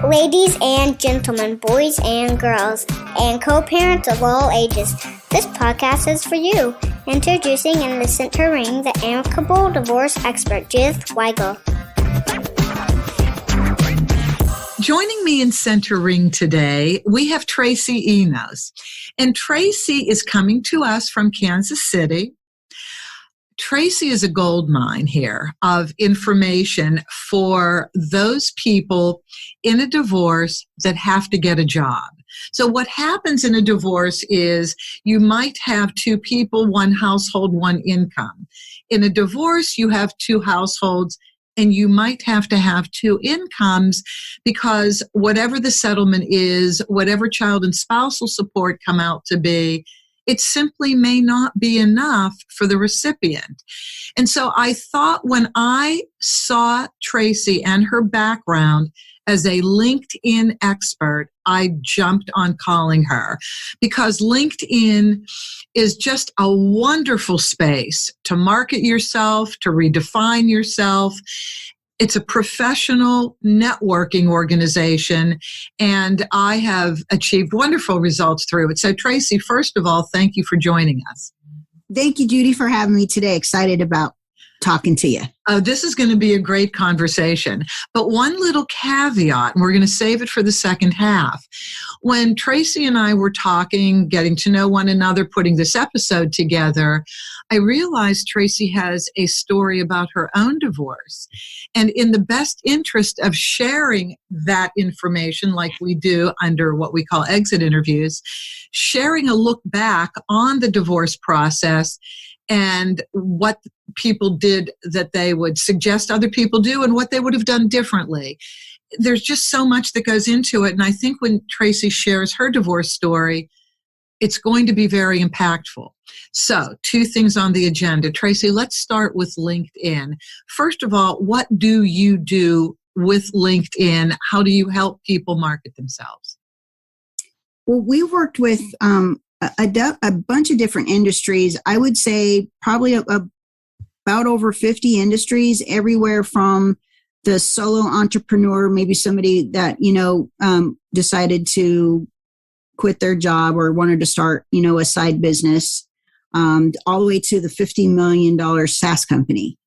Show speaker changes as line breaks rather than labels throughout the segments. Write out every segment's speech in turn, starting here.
Ladies and gentlemen, boys and girls, and co-parents of all ages, this podcast is for you. Introducing in the center ring, the Amicable divorce expert, Judith Weigel.
Joining me in center ring today, we have Tracy Enos. And Tracy is coming to us from Kansas City. Tracy is a gold mine here of information for those people in a divorce that have to get a job. So what happens in a divorce is you might have two people, one household, one income. In a divorce, you have two households, and you might have to have two incomes because whatever the settlement is, whatever child and spousal support come out to be, it simply may not be enough for the recipient. And so I thought when I saw Tracy and her background as a LinkedIn expert, I jumped on calling her because LinkedIn is just a wonderful space to market yourself, to redefine yourself. It's a professional networking organization, and I have achieved wonderful results through it. So, Tracy, first of all, thank you for joining us.
Thank you, Judy, for having me today. Excited about talking to you.
This is going to be a great conversation. But one little caveat, and we're going to save it for the second half. When Tracy and I were talking, getting to know one another, putting this episode together, I realized Tracy has a story about her own divorce. And in the best interest of sharing that information, like we do under what we call exit interviews, sharing a look back on the divorce process and what people did that they would suggest other people do and what they would have done differently. There's just so much that goes into it. And I think when Tracy shares her divorce story, it's going to be very impactful. So, two things on the agenda. Tracy, let's start with LinkedIn. First of all, what do you do with LinkedIn? How do you help people market themselves?
Well, we worked with a bunch of different industries. I would say probably about over 50 industries, everywhere from the solo entrepreneur, maybe somebody that, decided to quit their job or wanted to start, a side business, all the way to the $50 million SaaS company.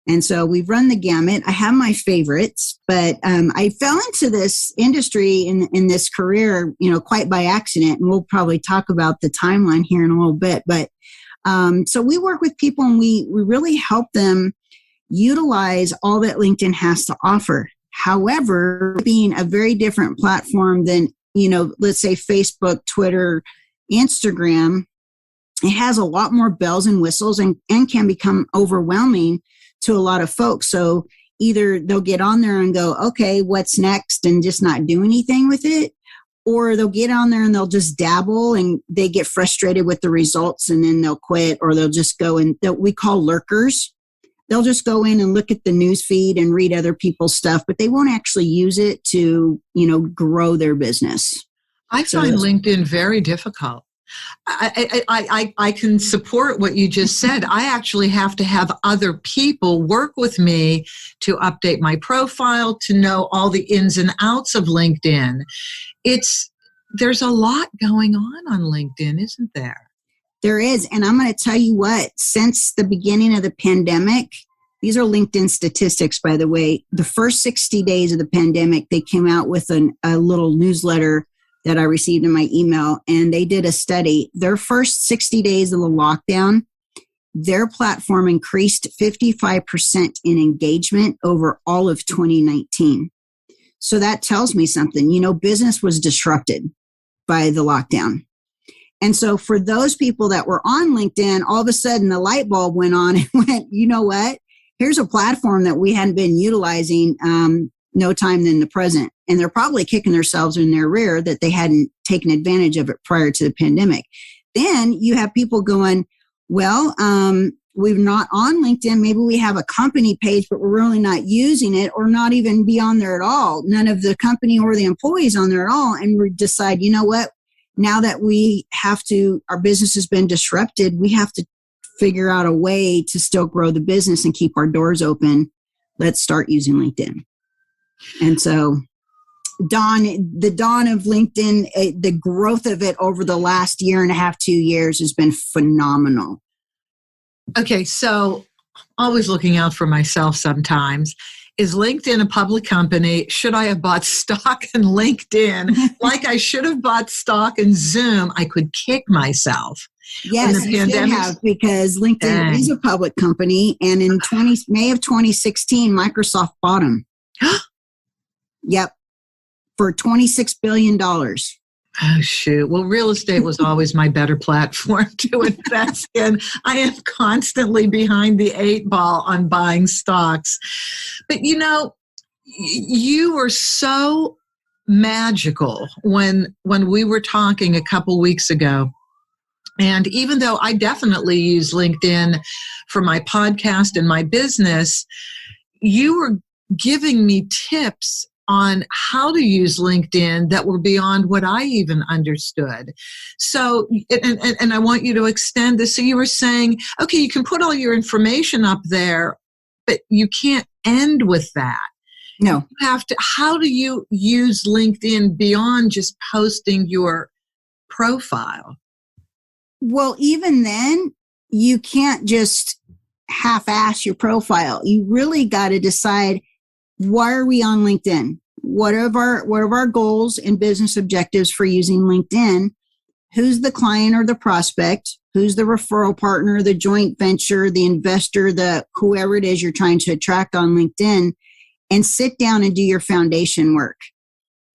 And so we've run the gamut. I have my favorites, but I fell into this industry in this career, quite by accident. And we'll probably talk about the timeline here in a little bit. But so we work with people and we really help them utilize all that LinkedIn has to offer. However, being a very different platform than, let's say Facebook, Twitter, Instagram, it has a lot more bells and whistles and can become overwhelming to a lot of folks. So either they'll get on there and go, okay, what's next, and just not do anything with it, or they'll get on there and they'll just dabble and they get frustrated with the results and then they'll quit, or they'll just go and we call lurkers. They'll just go in and look at the news feed and read other people's stuff, but they won't actually use it to, grow their business.
I find LinkedIn very difficult. I can support what you just said. I actually have to have other people work with me to update my profile, to know all the ins and outs of LinkedIn. There's a lot going on LinkedIn, isn't there?
There is. And I'm going to tell you what, since the beginning of the pandemic, these are LinkedIn statistics, by the way, the first 60 days of the pandemic, they came out with a little newsletter that I received in my email, and they did a study. Their first 60 days of the lockdown, their platform increased 55% in engagement over all of 2019. So that tells me something. Business was disrupted by the lockdown. And so for those people that were on LinkedIn, all of a sudden the light bulb went on and went, you know what? Here's a platform that we hadn't been utilizing no time than the present. And they're probably kicking themselves in their rear that they hadn't taken advantage of it prior to the pandemic. Then you have people going, well, we're not on LinkedIn. Maybe we have a company page, but we're really not using it, or not even be on there at all. None of the company or the employees on there at all. And we decide, you know what? Now that our business has been disrupted, we have to figure out a way to still grow the business and keep our doors open. Let's start using LinkedIn. And so the dawn of LinkedIn, the growth of it over the last year and a half, 2 years has been phenomenal.
Okay, so always looking out for myself sometimes. Is LinkedIn a public company? Should I have bought stock in LinkedIn like I should have bought stock in Zoom? I could kick myself.
Yes, you should have, because LinkedIn is a public company, and in May of 2016, Microsoft bought them. Yep, for $26 billion.
Oh, shoot. Well, real estate was always my better platform to invest in. I am constantly behind the 8 ball on buying stocks. But, you were so magical when we were talking a couple weeks ago. And even though I definitely use LinkedIn for my podcast and my business, you were giving me tips on how to use LinkedIn that were beyond what I even understood. So, and I want you to extend this. So you were saying, okay, you can put all your information up there, but you can't end with that.
No.
You have to, how do you use LinkedIn beyond just posting your profile?
Well, even then, you can't just half-ass your profile. You really got to decide, why are we on LinkedIn? What are our goals and business objectives for using LinkedIn? Who's the client or the prospect? Who's the referral partner, the joint venture, the investor, the whoever it is you're trying to attract on LinkedIn? And sit down and do your foundation work,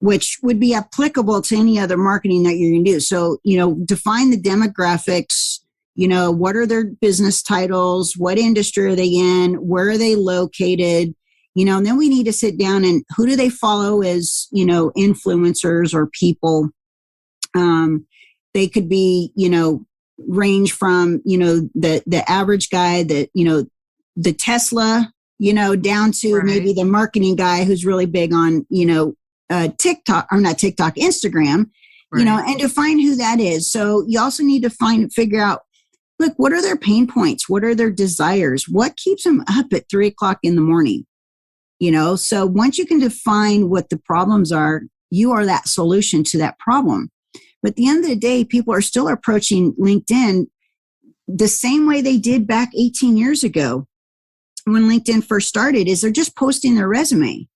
which would be applicable to any other marketing that you're going to do. So, define the demographics, what are their business titles? What industry are they in? Where are they located? And then we need to sit down and who do they follow as, influencers or people? They could be, range from, the average guy that, the Tesla, down to
right.
maybe the marketing guy who's really big on, TikTok, or not TikTok, Instagram,
right.
And define who that is. So you also need to figure out, look, what are their pain points? What are their desires? What keeps them up at 3:00 in the morning? So once you can define what the problems are, you are that solution to that problem. But at the end of the day, people are still approaching LinkedIn the same way they did back 18 years ago when LinkedIn first started, is they're just posting their resume,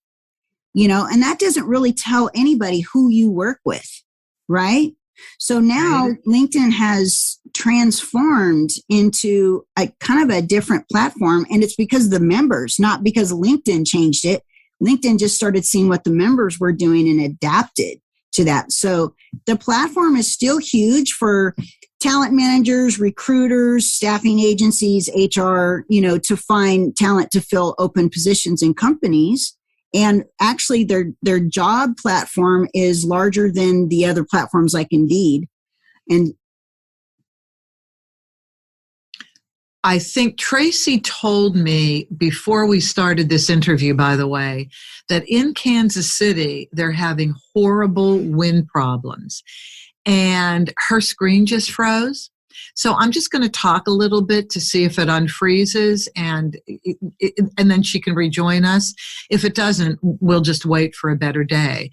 and that doesn't really tell anybody who you work with, right? So now LinkedIn has transformed into a kind of a different platform, and it's because of the members, not because LinkedIn changed it. LinkedIn just started seeing what the members were doing and adapted to that. So the platform is still huge for talent managers, recruiters, staffing agencies, HR, to find talent to fill open positions in companies. And actually their job platform is larger than the other platforms like Indeed. And
I think Tracy told me before we started this interview, by the way, that in Kansas City, they're having horrible wind problems. And her screen just froze. So I'm just going to talk a little bit to see if it unfreezes, and then she can rejoin us. If it doesn't, we'll just wait for a better day.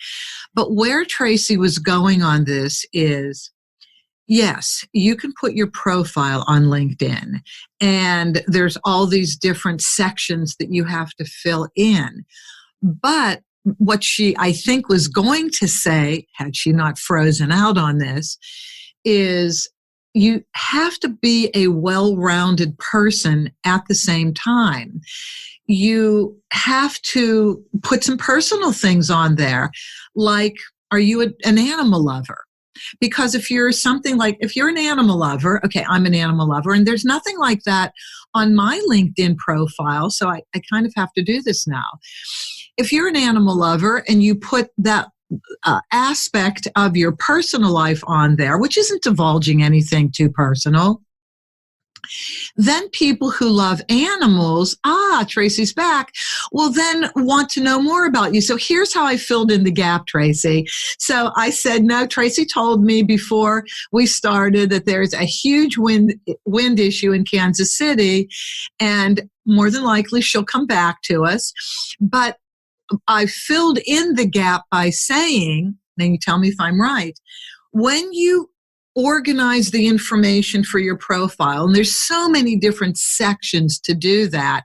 But where Tracy was going on this is, yes, you can put your profile on LinkedIn, and there's all these different sections that you have to fill in. But what she, I think, was going to say, had she not frozen out on this, is you have to be a well-rounded person at the same time. You have to put some personal things on there, like, are you an animal lover? Because if you're an animal lover, okay, I'm an animal lover, and there's nothing like that on my LinkedIn profile, so I kind of have to do this now. If you're an animal lover and you put that aspect of your personal life on there, which isn't divulging anything too personal, then people who love animals, Tracy's back, will then want to know more about you. So here's how I filled in the gap, Tracy. So I said, no, Tracy told me before we started that there's a huge wind issue in Kansas City, and more than likely she'll come back to us. But I filled in the gap by saying, then you tell me if I'm right, when you organize the information for your profile, and there's so many different sections to do that,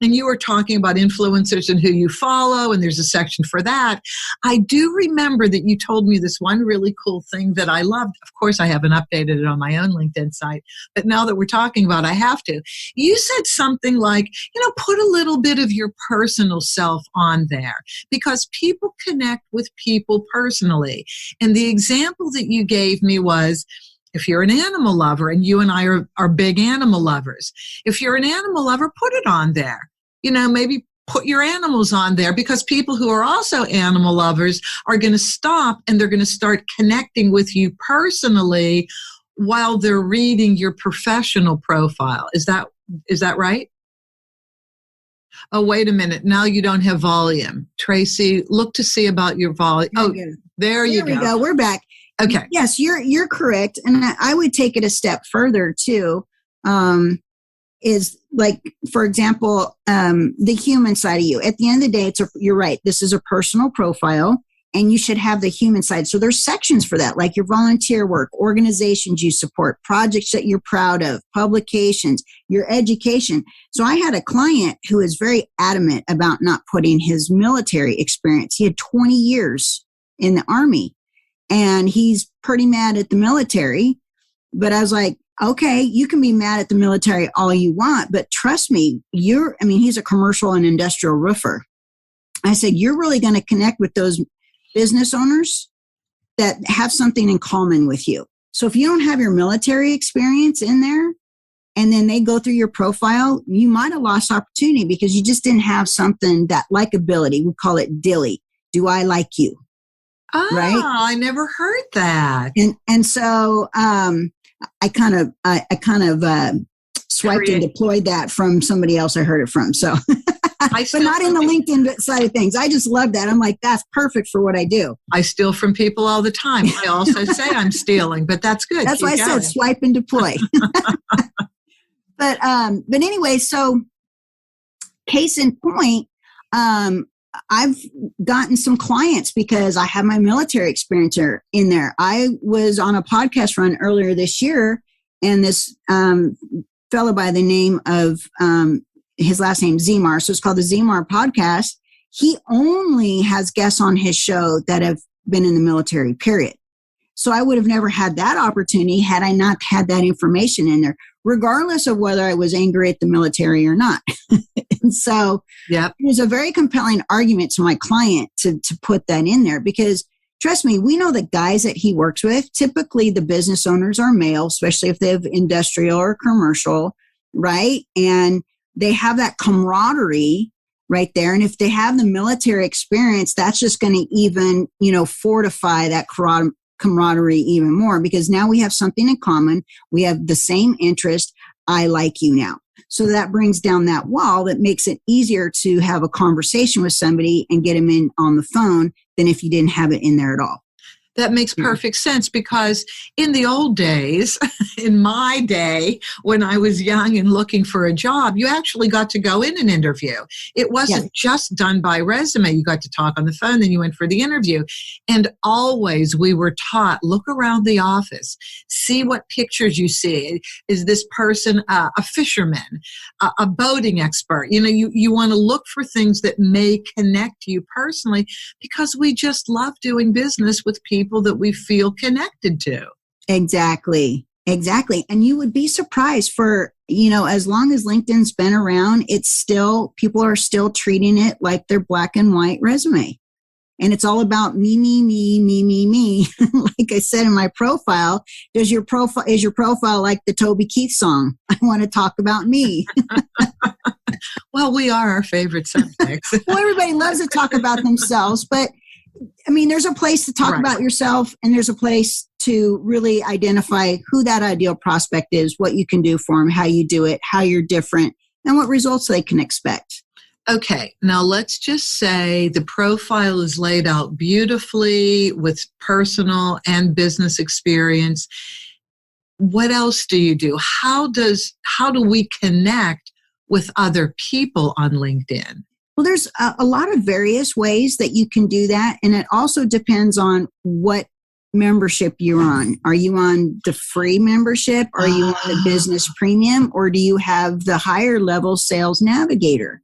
and you were talking about influencers and who you follow, and there's a section for that. I do remember that you told me this one really cool thing that I loved. Of course, I haven't updated it on my own LinkedIn site, but now that we're talking about it, I have to. You said something like, put a little bit of your personal self on there, because people connect with people personally. And the example that you gave me was, if you're an animal lover, and you and I are big animal lovers, if you're an animal lover, put it on there. Maybe put your animals on there, because people who are also animal lovers are going to stop and they're going to start connecting with you personally while they're reading your professional profile. Is that right? Oh, wait a minute. Now you don't have volume. Tracy, look to see about your volume. Oh, there you go.
There we go. We're back.
Okay.
Yes, you're correct. And I would take it a step further too. Is like, for example, the human side of you. At the end of the day, you're right. This is a personal profile, and you should have the human side. So there's sections for that, like your volunteer work, organizations you support, projects that you're proud of, publications, your education. So I had a client who was very adamant about not putting his military experience. He had 20 years in the Army, and he's pretty mad at the military. But I was like, okay, you can be mad at the military all you want, but trust me, he's a commercial and industrial roofer. I said, you're really going to connect with those business owners that have something in common with you. So if you don't have your military experience in there, and then they go through your profile, you might have lost opportunity because you just didn't have something, that likability. We call it DILY. Do I like you?
Oh, right? I never heard that.
And so I kind of swiped and deployed that from somebody else I heard it from. So, but not in the LinkedIn side of things. I just love that. I'm like, that's perfect for what I do.
I steal from people all the time. I also say I'm stealing, but that's good.
That's why I said swipe and deploy. But anyway, so case in point, I've gotten some clients because I have my military experience in there. I was on a podcast run earlier this year, and this fellow by the name of, his last name Zemar, so it's called the Zemar podcast. He only has guests on his show that have been in the military, period. So I would have never had that opportunity had I not had that information in there, regardless of whether I was angry at the military or not. And so it was a very compelling argument to my client to put that in there, because trust me, we know the guys that he works with, typically the business owners are male, especially if they have industrial or commercial, right? And they have that camaraderie right there. And if they have the military experience, that's just going to even, fortify that camaraderie even more, because now we have something in common. We have the same interest. I like you now. So that brings down that wall that makes it easier to have a conversation with somebody and get them in on the phone than if you didn't have it in there at all.
That makes perfect sense, because in the old days, in my day, when I was young and looking for a job, you actually got to go in an interview. It wasn't just done by resume. You got to talk on the phone, then you went for the interview. And always we were taught, look around the office, see what pictures you see. Is this person a fisherman, a boating expert? You want to look for things that may connect you personally, because we just love doing business with people that we feel connected to.
Exactly. And you would be surprised for, as long as LinkedIn's been around, people are still treating it like their black and white resume. And it's all about me. Like I said in my profile, is your profile like the Toby Keith song? I want to talk about me.
Well, we are our favorite subjects.
Well, everybody loves to talk about themselves, but there's a place to talk about yourself, and there's a place to really identify who that ideal prospect is, what you can do for them, how you do it, how you're different, and what results they can expect.
Okay, now let's just say the profile is laid out beautifully with personal and business experience. What else do you do? How do we connect with other people on LinkedIn?
Well, there's a lot of various ways that you can do that. And it also depends on what membership you're on. Are you on the free membership? Are you on the business premium? Or do you have the higher level sales navigator?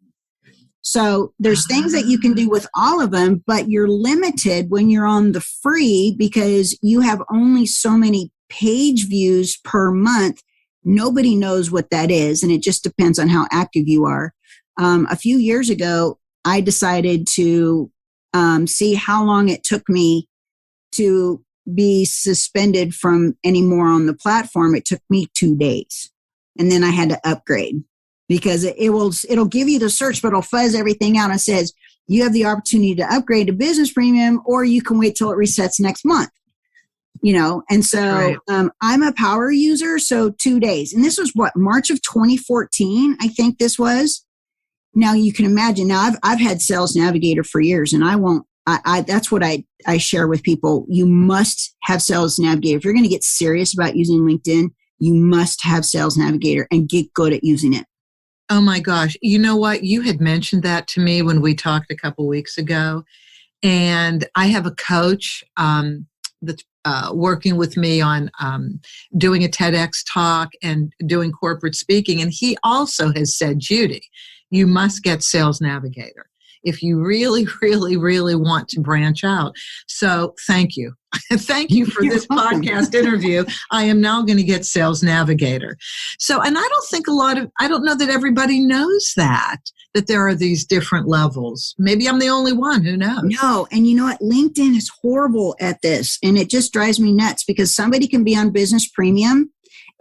So there's things that you can do with all of them, but you're limited when you're on the free because you have only so many page views per month. Nobody knows what that is. And it just depends on how active you are. A few years ago, I decided to see how long it took me to be suspended from any more on the platform. It took me 2 days. And then I had to upgrade because it'll give you the search, but it'll fuzz everything out and says, you have the opportunity to upgrade to business premium, or you can wait till it resets next month. And so I'm a power user. So 2 days. And this was March of 2014, I think this was. Now you can imagine. Now I've had Sales Navigator for years, and that's what I share with people. You must have Sales Navigator. If you're going to get serious about using LinkedIn, you must have Sales Navigator and get good at using it.
Oh my gosh. You know what? You had mentioned that to me when we talked a couple weeks ago. And I have a coach that's working with me on doing a TEDx talk and doing corporate speaking. And he also has said, Judy, you must get Sales Navigator if you really, really, really want to branch out. So thank you. Thank you for this podcast interview. I am now going to get Sales Navigator. So, and I don't know that everybody knows that there are these different levels. Maybe I'm the only one, who knows?
No. And you know what? LinkedIn is horrible at this. And it just drives me nuts because somebody can be on business premium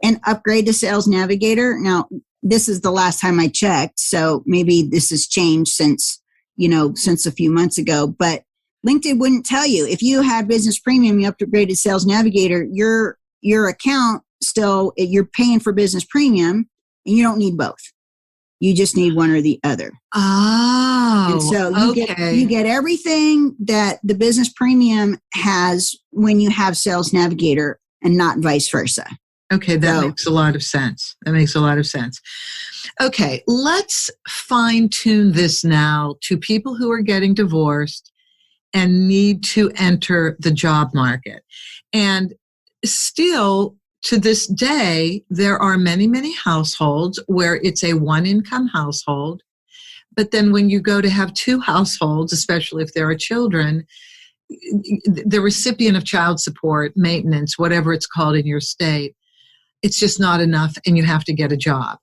and upgrade to Sales Navigator. Now, this is the last time I checked. So maybe this has changed since a few months ago, but LinkedIn wouldn't tell you. If you had business premium, you upgraded Sales Navigator, your account still, you're paying for business premium and you don't need both. You just need one or the other.
Oh,
and so you get everything that the business premium has when you have Sales Navigator and not vice versa.
Okay, that makes a lot of sense. Okay, let's fine tune this now to people who are getting divorced and need to enter the job market. And still, to this day, there are many, many households where it's a one-income household. But then when you go to have two households, especially if there are children, the recipient of child support, maintenance, whatever it's called in your state, it's just not enough and you have to get a job.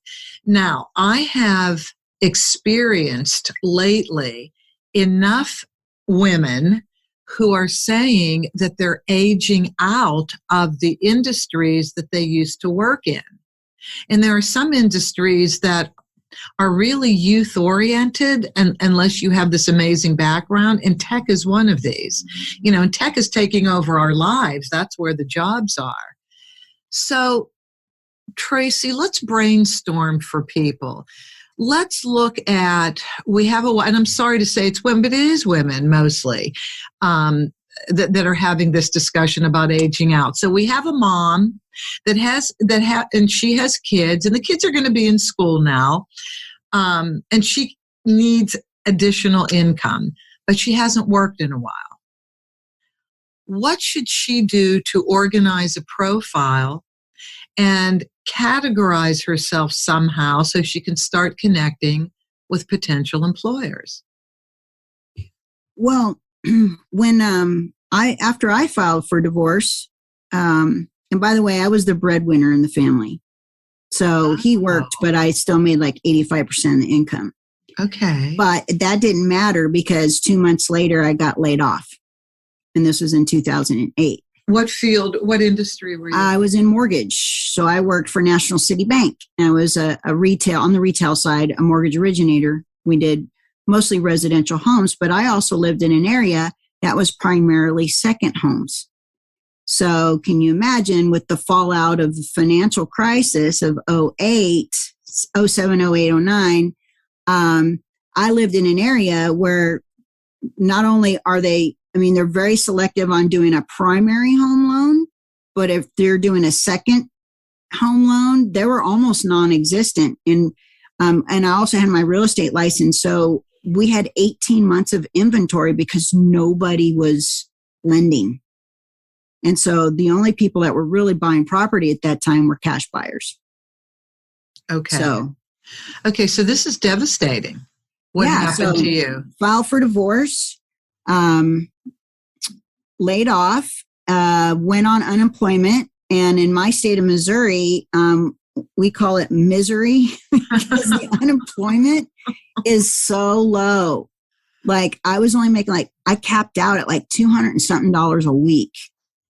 Now, I have experienced lately enough women who are saying that they're aging out of the industries that they used to work in. And there are some industries that are really youth-oriented, and unless you have this amazing background, and tech is one of these. And tech is taking over our lives. That's where the jobs are. So, Tracy, let's brainstorm for people. Let's look at, and I'm sorry to say it's women, but it is women mostly that are having this discussion about aging out. So we have a mom and she has kids, and the kids are going to be in school now, and she needs additional income, but she hasn't worked in a while. What should she do to organize a profile and categorize herself somehow so she can start connecting with potential employers?
Well, when after I filed for divorce, and by the way, I was the breadwinner in the family. So he worked, but I still made like 85% of the income.
Okay.
But that didn't matter because 2 months later I got laid off. And this was in 2008.
What field, what industry were you in?
I was in mortgage. So I worked for National City Bank. And I was on the retail side, a mortgage originator. We did mostly residential homes, but I also lived in an area that was primarily second homes. So can you imagine with the fallout of the financial crisis of 07, 08, 09, I lived in an area where not only are they're very selective on doing a primary home loan, but if they're doing a second home loan, they were almost non-existent. And I also had my real estate license. So we had 18 months of inventory because nobody was lending. And so the only people that were really buying property at that time were cash buyers.
Okay.
So
this is devastating. What happened to you?
Filed for divorce, laid off, went on unemployment. And in my state of Missouri, we call it misery because the unemployment is so low. Like I was only making I capped out at like $200 and something a week.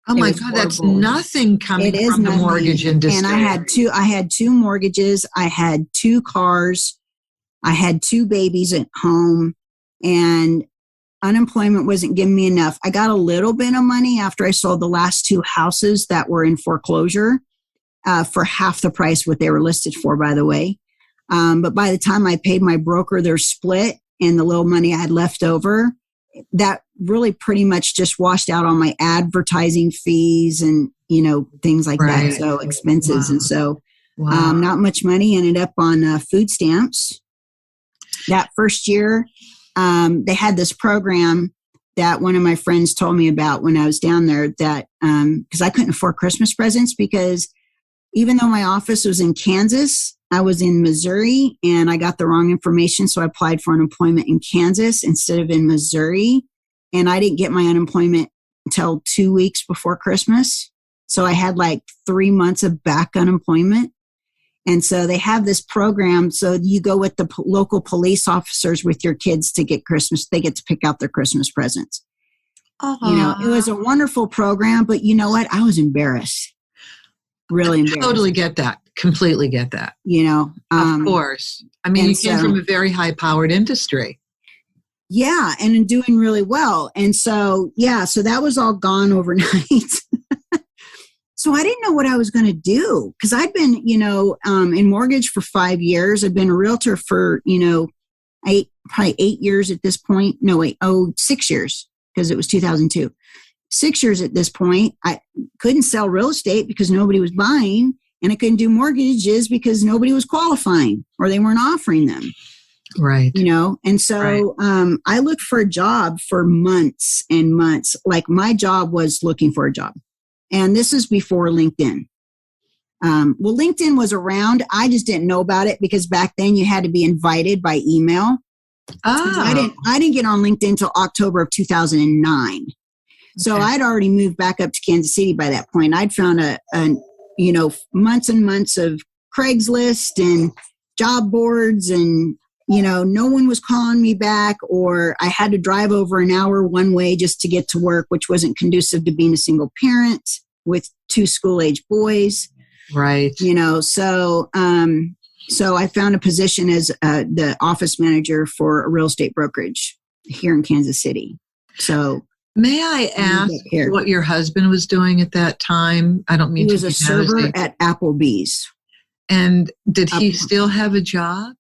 Oh my God, that's nothing coming from the mortgage industry.
And I had two mortgages. I had 2 cars. I had 2 babies at home, and unemployment wasn't giving me enough. I got a little bit of money after I sold the last 2 houses that were in foreclosure for half the price what they were listed for, by the way. But by the time I paid my broker their split and the little money I had left over, that really pretty much just washed out all my advertising fees and, things like that. So expenses. Wow. And so not much money, ended up on food stamps. That first year, they had this program that one of my friends told me about when I was down there that, because I couldn't afford Christmas presents because even though my office was in Kansas, I was in Missouri and I got the wrong information. So I applied for unemployment in Kansas instead of in Missouri. And I didn't get my unemployment until 2 weeks before Christmas. So I had like 3 months of back unemployment. And so they have this program. So you go with the local police officers with your kids to get Christmas. They get to pick out their Christmas presents. It was a wonderful program, but you know what? I was embarrassed. Really embarrassed.
Totally get that. Completely get that.
Of
course. I mean, you came from a very high-powered industry.
Yeah, and doing really well. And so, so that was all gone overnight. So I didn't know what I was going to do because I'd been, in mortgage for 5 years. I'd been a realtor for, probably 8 years at this point. 6 years because it was 2002. 6 years at this point. I couldn't sell real estate because nobody was buying, and I couldn't do mortgages because nobody was qualifying or they weren't offering them.
Right.
And so I looked for a job for months and months. Like my job was looking for a job. And this is before LinkedIn. LinkedIn was around. I just didn't know about it because back then you had to be invited by email. I didn't get on LinkedIn until October of 2009. Okay. So I'd already moved back up to Kansas City by that point. I'd found a months and months of Craigslist and job boards, and no one was calling me back, or I had to drive over an hour one way just to get to work, which wasn't conducive to being a single parent with 2 school-age boys.
Right.
So I found a position as the office manager for a real estate brokerage here in Kansas City. So
may I ask what your husband was doing at that time? I don't mean
he was a server at Applebee's. And
did he still have a job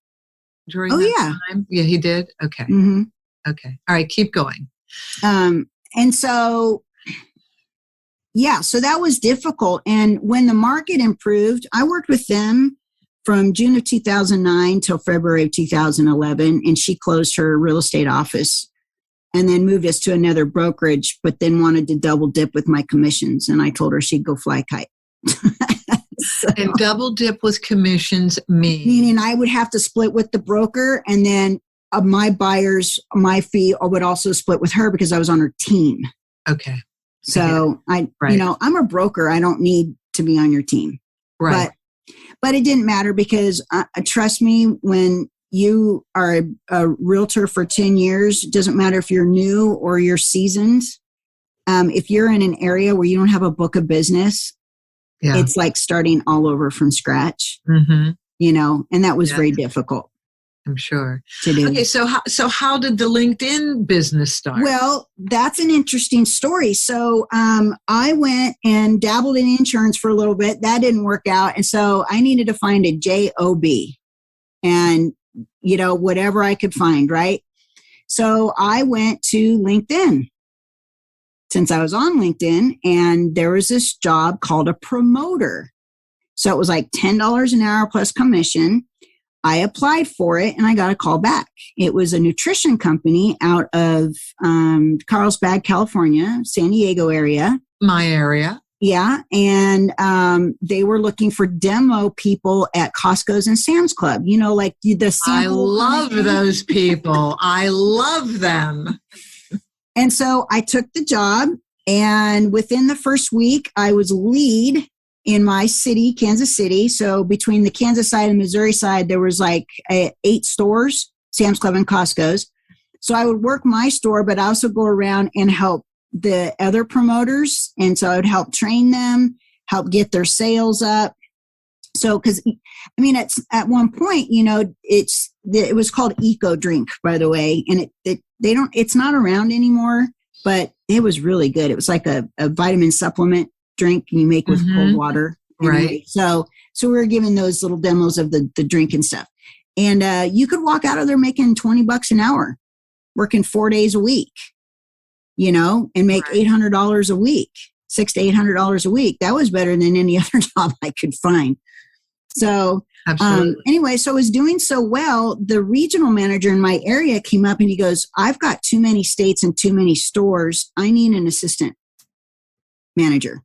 during that time? Yeah, he did? Okay.
Mm-hmm.
Okay. All right, keep going.
And so, so that was difficult. And when the market improved, I worked with them from June of 2009 till February of 2011, and she closed her real estate office and then moved us to another brokerage, but then wanted to double dip with my commissions. And I told her she'd go fly kite.
And double dip with commissions
meaning I would have to split with the broker, and then my buyers, my fee would also split with her because I was on her team.
Okay.
So I'm a broker. I don't need to be on your team.
Right.
But it didn't matter because trust me, when you are a realtor for 10 years, it doesn't matter if you're new or you're seasoned. If you're in an area where you don't have a book of business, it's like starting all over from scratch, and that was very difficult.
I'm sure.
To do.
Okay, so how did the LinkedIn business start?
Well, that's an interesting story. So I went and dabbled in insurance for a little bit. That didn't work out. And so I needed to find a job and, whatever I could find, right? So I went to LinkedIn. Since I was on LinkedIn, and there was this job called a promoter. So it was like $10 an hour plus commission. I applied for it and I got a call back. It was a nutrition company out of Carlsbad, California, San Diego area.
My area.
Yeah. And they were looking for demo people at Costco's and Sam's Club, like the sample.
I love those people. I love them.
And so I took the job, and within the first week, I was lead in my city, Kansas City. So between the Kansas side and Missouri side, there was like 8 stores, Sam's Club and Costco's. So I would work my store, but I also go around and help the other promoters. And so I would help train them, help get their sales up. So, because at one point, it was called Eco Drink, by the way, and it's not around anymore, but it was really good. It was like a vitamin supplement drink you make with cold water.
Right.
Anyway, so we were giving those little demos of the drink and stuff. And you could walk out of there making $20 an hour, working 4 days a week, and make $800 a week, $600 to $800 a week. That was better than any other job I could find. So anyway, so I was doing so well. The regional manager in my area came up and he goes, I've got too many states and too many stores. I need an assistant manager.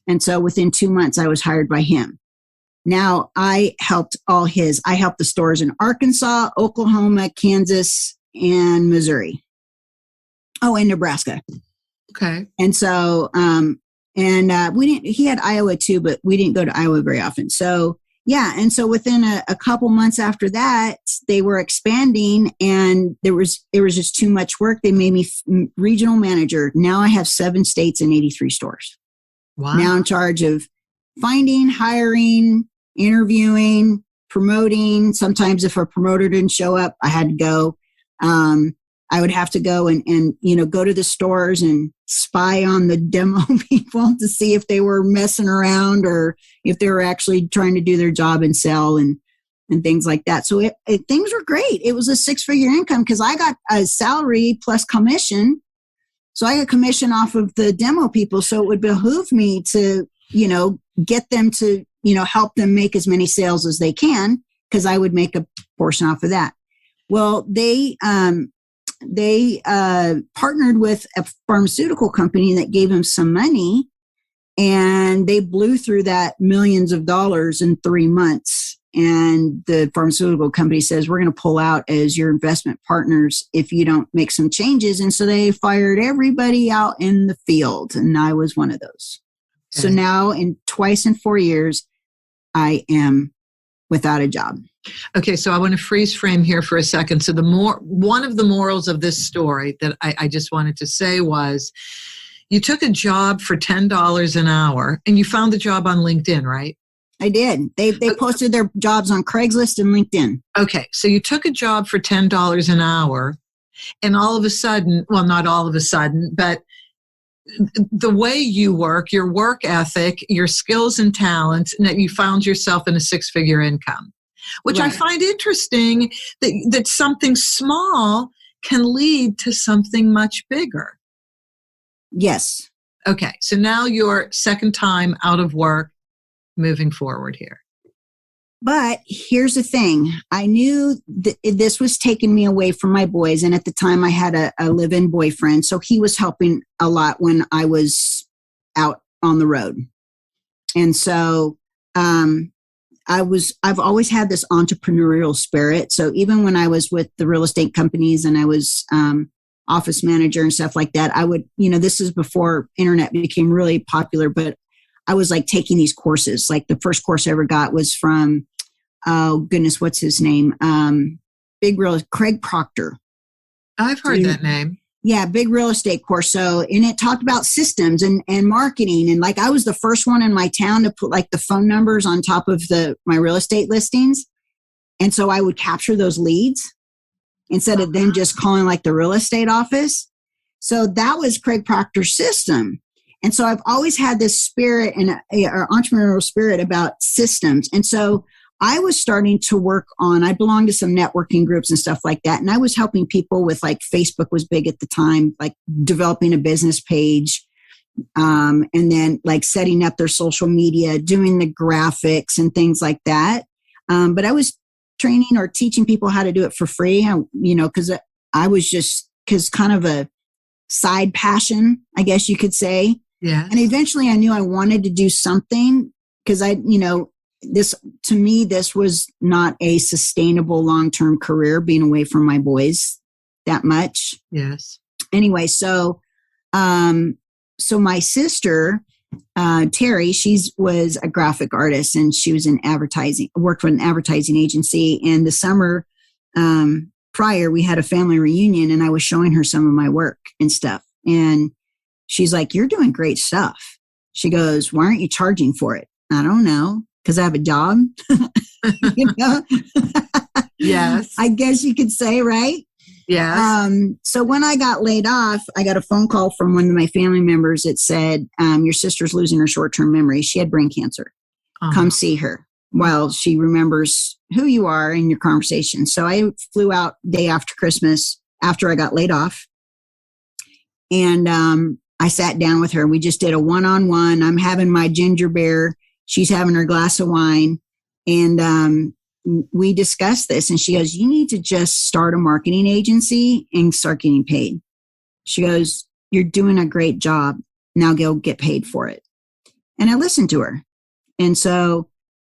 And so within 2 months, I was hired by him. Now I helped the stores in Arkansas, Oklahoma, Kansas, and Missouri. Oh, and Nebraska.
Okay.
And so, he had Iowa too, but we didn't go to Iowa very often. So yeah. And so within a couple months after that, they were expanding and it was just too much work. They made me regional manager. Now I have 7 states and 83 stores.
Wow.
Now in charge of finding, hiring, interviewing, promoting. Sometimes if a promoter didn't show up, I had to go. I would have to go and go to the stores and spy on the demo people to see if they were messing around or if they were actually trying to do their job and sell and things like that. So things were great. It was a 6-figure income because I got a salary plus commission. So I got commission off of the demo people. So it would behoove me to, get them to, help them make as many sales as they can because I would make a portion off of that. Well, they partnered with a pharmaceutical company that gave them some money and they blew through that millions of dollars in 3 months. And the pharmaceutical company says, we're going to pull out as your investment partners if you don't make some changes. And so they fired everybody out in the field. And I was one of those. Okay. So now twice in 4 years, I am without a job.
Okay, so I want to freeze frame here for a second. So one of the morals of this story that I just wanted to say was, you took a job for $10 an hour, and you found the job on LinkedIn, right?
I did. They posted their jobs on Craigslist and LinkedIn. Okay,
so you took a job for $10 an hour, and all of a sudden, well, not all of a sudden, but the way you work, your work ethic, your skills and talents, and that you found yourself in a 6-figure income. Which right. I find interesting that something small can lead to something much bigger.
Yes.
Okay. So now you're second time out of work, moving forward here.
But here's the thing. I knew that this was taking me away from my boys. And at the time I had a live-in boyfriend. So he was helping a lot when I was out on the road. And so, I've always had this entrepreneurial spirit. So even when I was with the real estate companies and I was office manager and stuff like that, I would, this is before internet became really popular, but I was like taking these courses. Like the first course I ever got was from, oh goodness, what's his name? Craig Proctor.
I've heard that name.
Yeah, big real estate course. So, and it talked about systems and marketing. And like, I was the first one in my town to put like the phone numbers on top of my real estate listings. And so I would capture those leads instead of them just calling like the real estate office. So that was Craig Proctor's system. And so I've always had this spirit and entrepreneurial spirit about systems. And so I was starting to work I belonged to some networking groups and stuff like that. And I was helping people with like Facebook was big at the time, like developing a business page. And then like setting up their social media, doing the graphics and things like that. But I was training or teaching people how to do it for free, because I was because kind of a side passion, I guess you could say.
Yeah.
And eventually I knew I wanted to do something because to me, this was not a sustainable long-term career, being away from my boys that much.
Yes.
Anyway, so my sister, Terry, was a graphic artist, and she was in advertising, worked for an advertising agency. And the summer prior, we had a family reunion, and I was showing her some of my work and stuff. And she's like, "You're doing great stuff." She goes, "Why aren't you charging for it?" I don't know, because I have a job.
Yes.
I guess you could say, right?
Yes.
So when I got laid off, I got a phone call from one of my family members that said, "Your sister's losing her short-term memory. She had brain cancer. Come see her while she remembers who you are in your conversation." So I flew out day after Christmas after I got laid off. And I sat down with her. We just did a one-on-one. I'm having my ginger beer. She's having her glass of wine. And we discussed this. And she goes, "You need to just start a marketing agency and start getting paid." She goes, "You're doing a great job. Now go get paid for it." And I listened to her. And so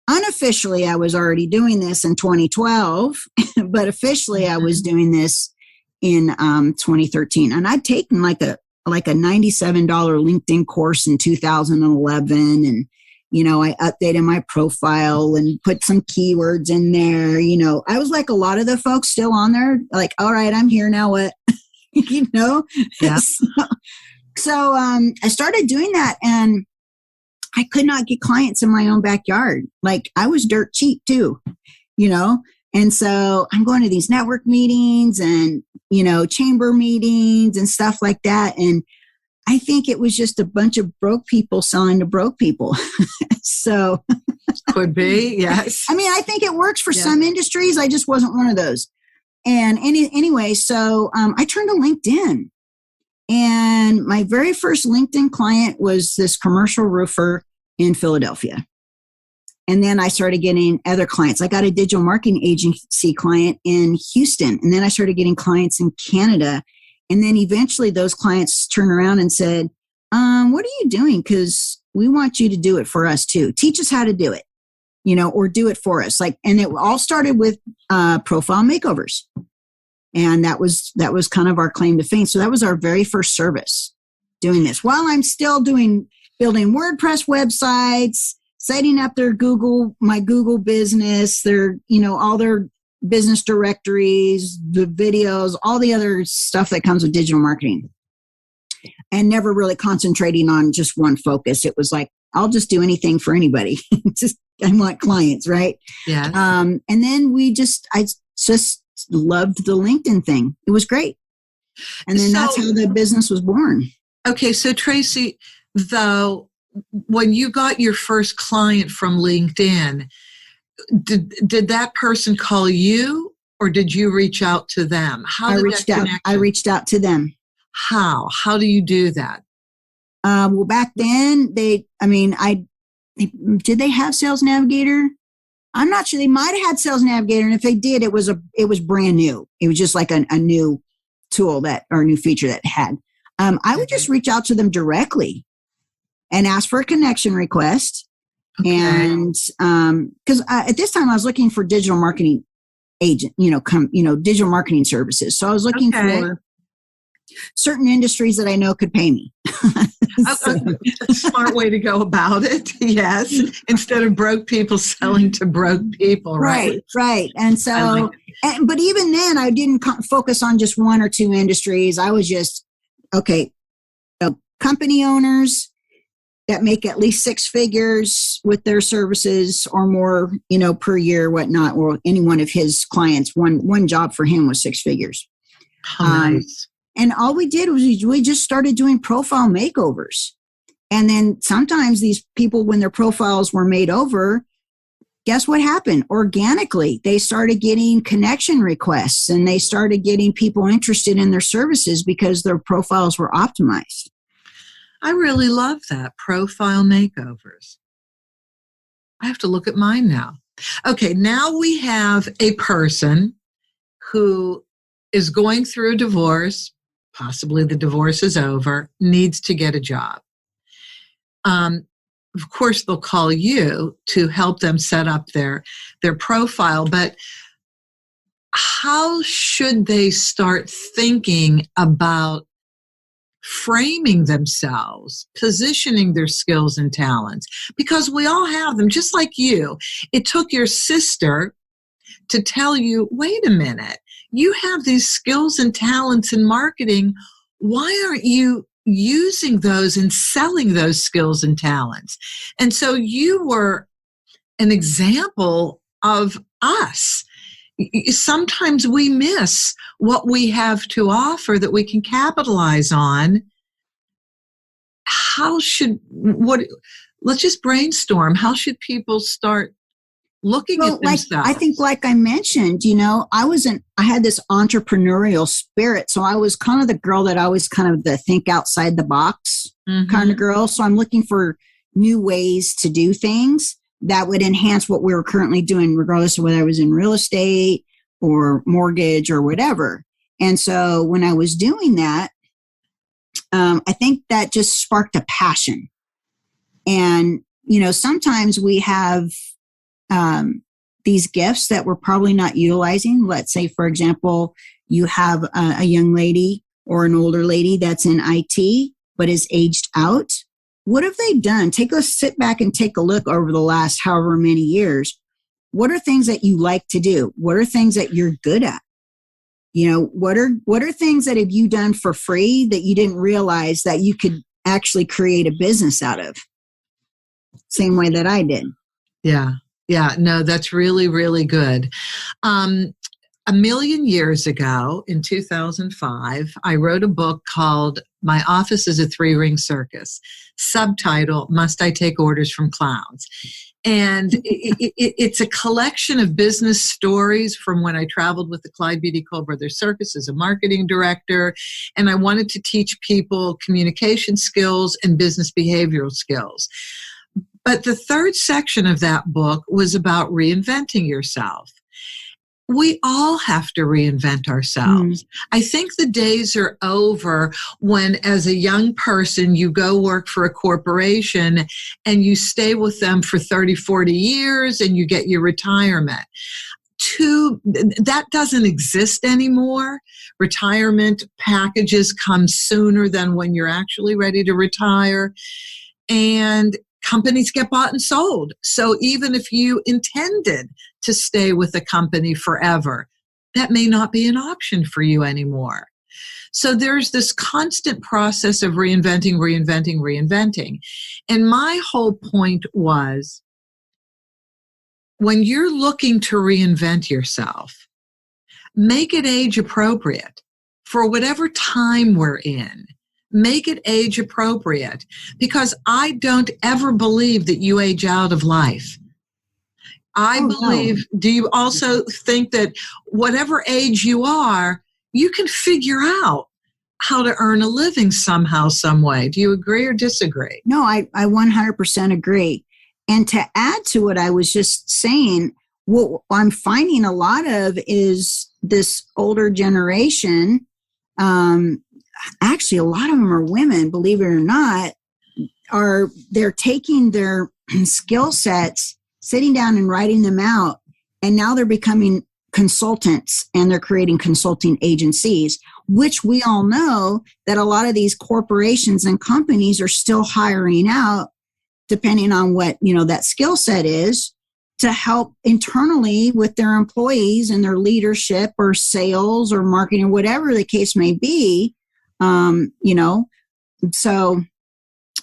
unofficially, I was already doing this in 2012, but officially I was doing this in 2013. And I'd taken like a $97 LinkedIn course in 2011. And, I updated my profile and put some keywords in there. I was like a lot of the folks still on there, like, "All right, I'm here now. What?"
Yeah.
So I started doing that, and I could not get clients in my own backyard. Like, I was dirt cheap too, And so I'm going to these network meetings and, chamber meetings and stuff like that. And I think it was just a bunch of broke people selling to broke people. So
could be. Yes.
I mean, I think it works for some industries. I just wasn't one of those. And anyway, so I turned to LinkedIn, and my very first LinkedIn client was this commercial roofer in Philadelphia. And then I started getting other clients. I got a digital marketing agency client in Houston. And then I started getting clients in Canada. And then eventually those clients turned around and said, "What are you doing? Because we want you to do it for us too. Teach us how to do it, or do it for us." And it all started with profile makeovers. And that was kind of our claim to fame. So that was our very first service, doing this while I'm still building WordPress websites, setting up my Google business, all their business directories, the videos, all the other stuff that comes with digital marketing, and never really concentrating on just one focus. It was like, I'll just do anything for anybody. I want clients, right?
Yeah.
And then I just loved the LinkedIn thing. It was great. And then that's how the business was born.
Okay. So Tracy, though, when you got your first client from LinkedIn, did that person call you, or did you reach out to them?
I reached out to them.
How do you do that?
Well, back then did they have Sales Navigator? I'm not sure. They might have had Sales Navigator, and if they did, it was brand new. It was just like a new tool or a new feature that had. I would just reach out to them directly and ask for a connection request. Okay. And because at this time I was looking for digital marketing agent, digital marketing services. So I was looking for certain industries that I know could pay me.
A smart way to go about it. Yes. Instead of broke people selling to broke people. Right.
And so, but even then I didn't focus on just one or two industries. I was just, company owners that make at least six figures with their services or more, per year, whatnot, or any one of his clients. One job for him was six figures.
Nice.
And all we did was we just started doing profile makeovers. And then sometimes these people, when their profiles were made over, guess what happened? Organically, they started getting connection requests, and they started getting people interested in their services because their profiles were optimized.
I really love that, profile makeovers. I have to look at mine now. Okay, now we have a person who is going through a divorce, possibly the divorce is over, needs to get a job. Of course, they'll call you to help them set up their profile, but how should they start thinking about framing themselves, positioning their skills and talents? Because we all have them, just like you. It took your sister to tell you, wait a minute, you have these skills and talents in marketing. Why aren't you using those and selling those skills and talents? And so you were an example of us. Sometimes we miss what we have to offer that we can capitalize on. Let's just brainstorm. How should people start looking at themselves?
I think, like I mentioned, I had this entrepreneurial spirit. So I was kind of the girl that always kind of the think outside the box kind of girl. So I'm looking for new ways to do things that would enhance what we were currently doing, regardless of whether I was in real estate or mortgage or whatever. And so when I was doing that, I think that just sparked a passion. And, sometimes we have these gifts that we're probably not utilizing. Let's say, for example, you have a young lady or an older lady that's in IT, but is aged out. What have they done? Sit back and take a look over the last however many years. What are things that you like to do? What are things that you're good at? What are things that have you done for free that you didn't realize that you could actually create a business out of? Same way that I did.
Yeah. Yeah. No, that's really, really good. A million years ago, in 2005, I wrote a book called My Office is a Three-Ring Circus. Subtitle, Must I Take Orders from Clowns? And it's a collection of business stories from when I traveled with the Clyde Beatty Cole Brothers Circus as a marketing director. And I wanted to teach people communication skills and business behavioral skills. But the third section of that book was about reinventing yourself. We all have to reinvent ourselves. I think the days are over when, as a young person, you go work for a corporation and you stay with them for 30, 40 years and you get your retirement. That doesn't exist anymore. Retirement packages come sooner than when you're actually ready to retire. And companies get bought and sold. So even if you intended to stay with a company forever, that may not be an option for you anymore. So there's this constant process of reinventing. And my whole point was, when you're looking to reinvent yourself, make it age appropriate for whatever time we're in. Make it age appropriate, because I don't ever believe that you age out of life. I believe, do you also think that whatever age you are, you can figure out how to earn a living somehow, some way? Do you agree or disagree?
No, I 100% agree. And to add to what I was just saying, what I'm finding a lot of is this older generation, actually, a lot of them are women, believe it or not, they're taking their skill sets, sitting down and writing them out, and now they're becoming consultants and they're creating consulting agencies, which we all know that a lot of these corporations and companies are still hiring out, depending on what, that skill set is, to help internally with their employees and their leadership or sales or marketing, whatever the case may be. So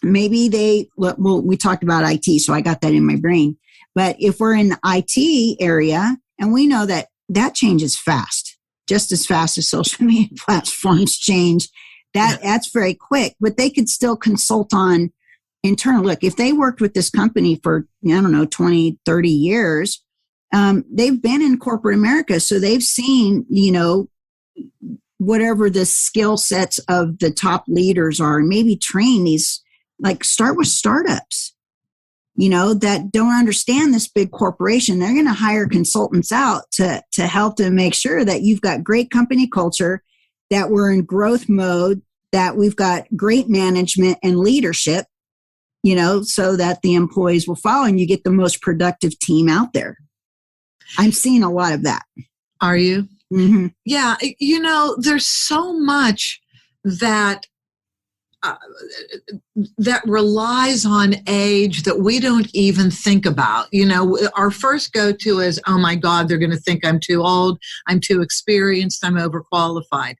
maybe we talked about IT, so I got that in my brain. But if we're in the IT area, and we know that changes fast, just as fast as social media platforms change, that's very quick, but they could still consult on internal. Look, if they worked with this company for, 20, 30 years, they've been in corporate America. So they've seen, whatever the skill sets of the top leaders are, and maybe train these, start with startups, that don't understand this big corporation. They're going to hire consultants out to help them make sure that you've got great company culture, that we're in growth mode, that we've got great management and leadership, so that the employees will follow and you get the most productive team out there. I'm seeing a lot of that.
Are you?
Mm-hmm.
Yeah. There's so much that that relies on age that we don't even think about. Our first go-to is, oh my God, they're going to think I'm too old, I'm too experienced, I'm overqualified.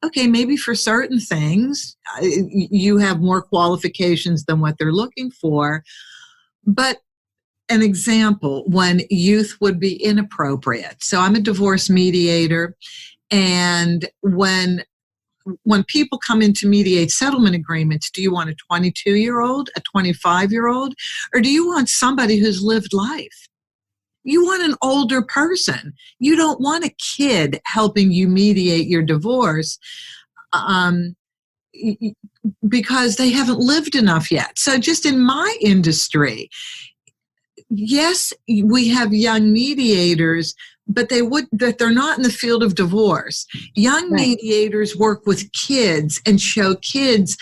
Okay, maybe for certain things, you have more qualifications than what they're looking for. But an example, when youth would be inappropriate. So I'm a divorce mediator, and when people come in to mediate settlement agreements, do you want a 22-year-old, a 25-year-old, or do you want somebody who's lived life? You want an older person. You don't want a kid helping you mediate your divorce because they haven't lived enough yet. So just in my industry, yes, we have young mediators, but they're not in the field of divorce. Young mediators work with kids and show kids,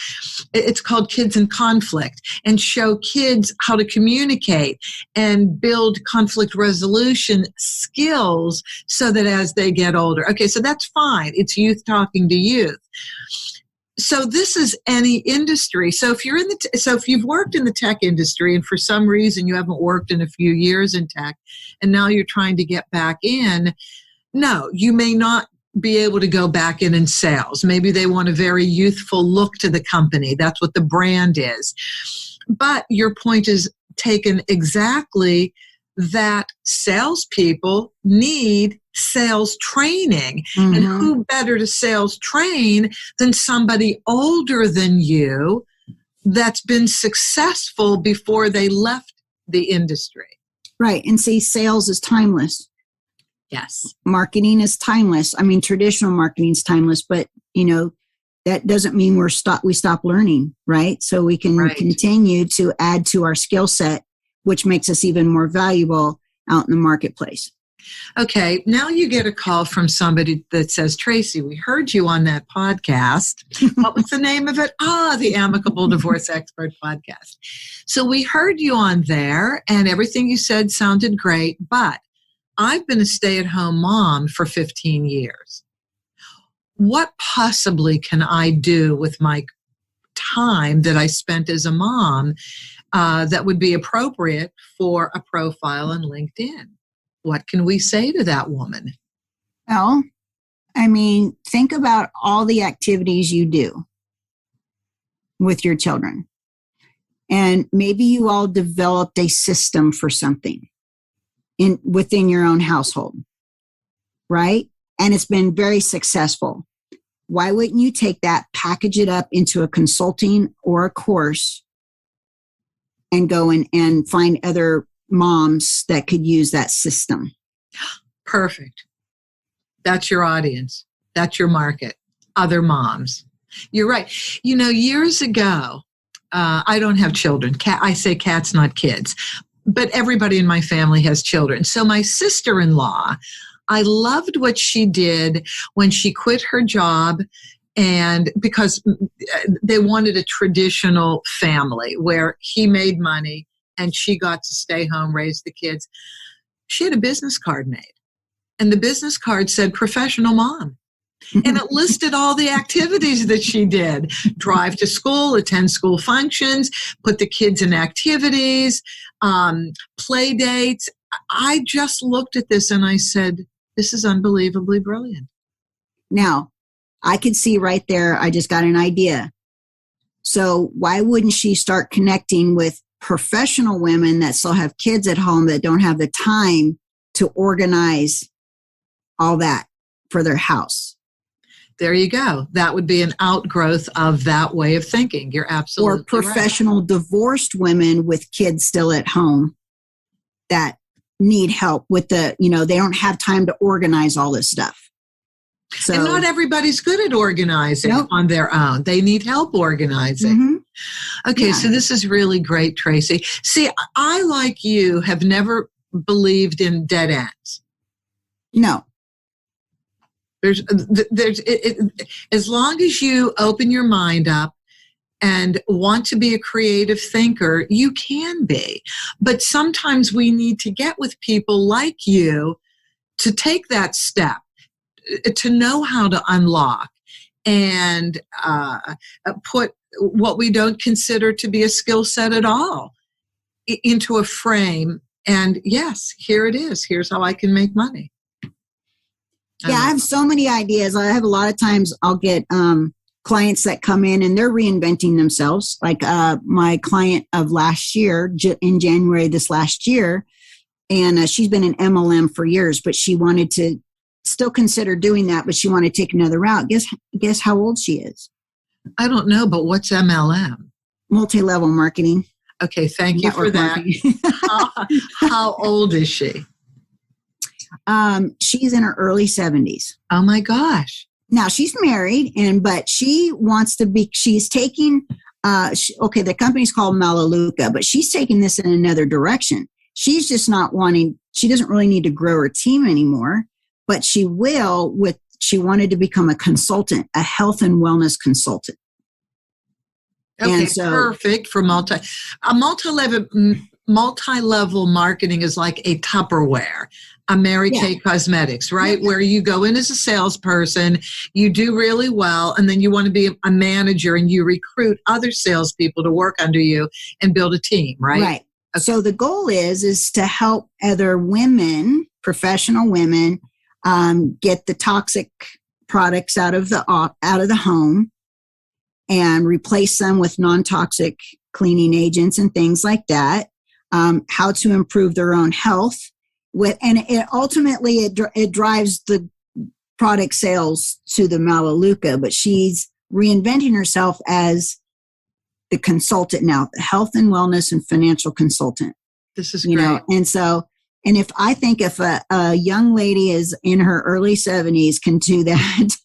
it's called Kids in Conflict, and show kids how to communicate and build conflict resolution skills so that as they get older. Okay, so that's fine. It's youth talking to youth. So this is any industry. So if you've worked in the tech industry and for some reason you haven't worked in a few years in tech and now you're trying to get back in, no, you may not be able to go back in sales. Maybe they want a very youthful look to the company. That's what the brand is. But your point is taken exactly, that salespeople need sales training. Mm-hmm. And who better to sales train than somebody older than you that's been successful before they left the industry?
Right. And see, sales is timeless.
Yes.
Marketing is timeless. I mean, traditional marketing is timeless, but that doesn't mean we stop learning, right? So we can continue to add to our skill set, which makes us even more valuable out in the marketplace.
Okay, now you get a call from somebody that says, Tracy, we heard you on that podcast. What was the name of it? The Amicable Divorce Expert Podcast. So we heard you on there, and everything you said sounded great, but I've been a stay-at-home mom for 15 years. What possibly can I do with my time that I spent as a mom that would be appropriate for a profile on LinkedIn? What can we say to that woman?
Well, I mean, think about all the activities you do with your children. And maybe you all developed a system for something within your own household, right? And it's been very successful. Why wouldn't you take that, package it up into a consulting or a course, and go and find other moms that could use that system?
Perfect. That's your audience. That's your market. Other moms. You're right. Years ago, I don't have children. I say cats, not kids. But everybody in my family has children. So my sister-in-law, I loved what she did when she quit her job, and because they wanted a traditional family where he made money and she got to stay home, raise the kids. She had a business card made, and the business card said professional mom. And it listed all the activities that she did: drive to school, attend school functions, put the kids in activities, play dates. I just looked at this and I said, this is unbelievably brilliant.
Now, I could see right there, I just got an idea. So why wouldn't she start connecting with professional women that still have kids at home that don't have the time to organize all that for their house?
There you go. That would be an outgrowth of that way of thinking. You're absolutely right.
Or professional divorced women with kids still at home that need help with they don't have time to organize all this stuff. So,
and not everybody's good at organizing on their own. They need help organizing.
Mm-hmm.
Okay, so this is really great, Tracy. See, I, like you, have never believed in dead ends.
No.
As long as you open your mind up and want to be a creative thinker, you can be. But sometimes we need to get with people like you to take that step, to know how to unlock and put what we don't consider to be a skill set at all into a frame. And yes, here it is. Here's how I can make money.
I have so many ideas. I have a lot of times I'll get clients that come in and they're reinventing themselves. Like my client of last year, in January this last year, and she's been an MLM for years, but she wanted to still consider doing that, but she wanted to take another route. Guess how old she is?
I don't know, but what's MLM?
Multi-level marketing.
Okay, thank you for that. How old is she?
She's in her early 70s.
Oh my gosh.
Now she's married, but she wants to be, she's taking, the company's called Melaleuca, but she's taking this in another direction. She's just not wanting, she doesn't really need to grow her team anymore, but she wanted to become a consultant, a health and wellness consultant.
Okay,
and so,
perfect for multi-level marketing is like a Tupperware, a Mary Kay Cosmetics, right? Where you go in as a salesperson, you do really well, and then you want to be a manager and you recruit other salespeople to work under you and build a team, right?
Right.
Okay.
So the goal is to help other women, professional women, get the toxic products out of the home and replace them with non-toxic cleaning agents and things like that. How to improve their own health and it ultimately drives the product sales to the Melaleuca, but she's reinventing herself as the consultant now, the health and wellness and financial consultant.
This is great.
And if I think if a young lady is in her early 70s can do that,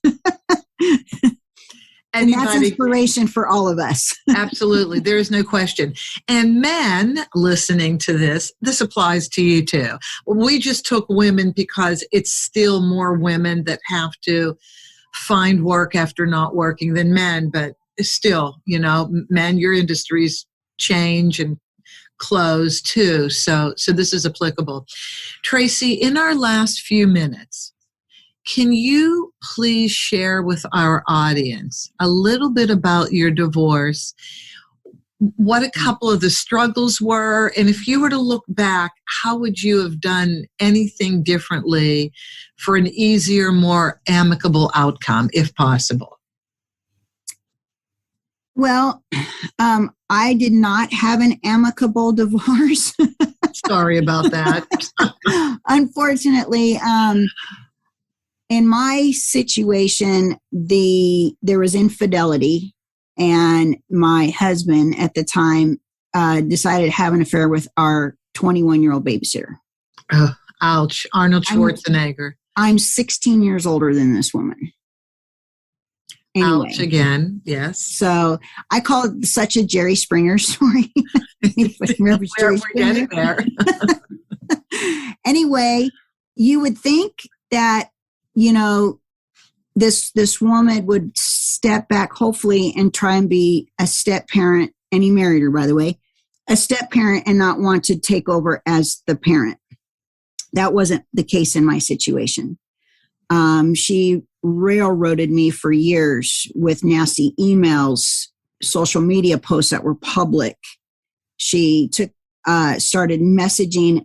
and that's inspiration for all of us.
Absolutely. There is no question. And men listening to this applies to you too. We just took women because it's still more women that have to find work after not working than men. But still, men, your industries change and close too. So this is applicable. Tracy, in our last few minutes, can you please share with our audience a little bit about your divorce, what a couple of the struggles were, and if you were to look back, how would you have done anything differently for an easier, more amicable outcome, if possible?
Well, I did not have an amicable divorce.
Sorry about that.
Unfortunately, in my situation, there was infidelity, and my husband at the time decided to have an affair with our 21-year-old babysitter.
Oh, ouch. Arnold Schwarzenegger.
I'm 16 years older than this woman. Anyway,
ouch again, yes.
So I call it such a Jerry Springer story. We're
getting there.
Anyway, you would think that this woman would step back, hopefully, and try and be a step parent. And he married her, by the way, a step parent, and not want to take over as the parent. That wasn't the case in my situation. She railroaded me for years with nasty emails, social media posts that were public. She started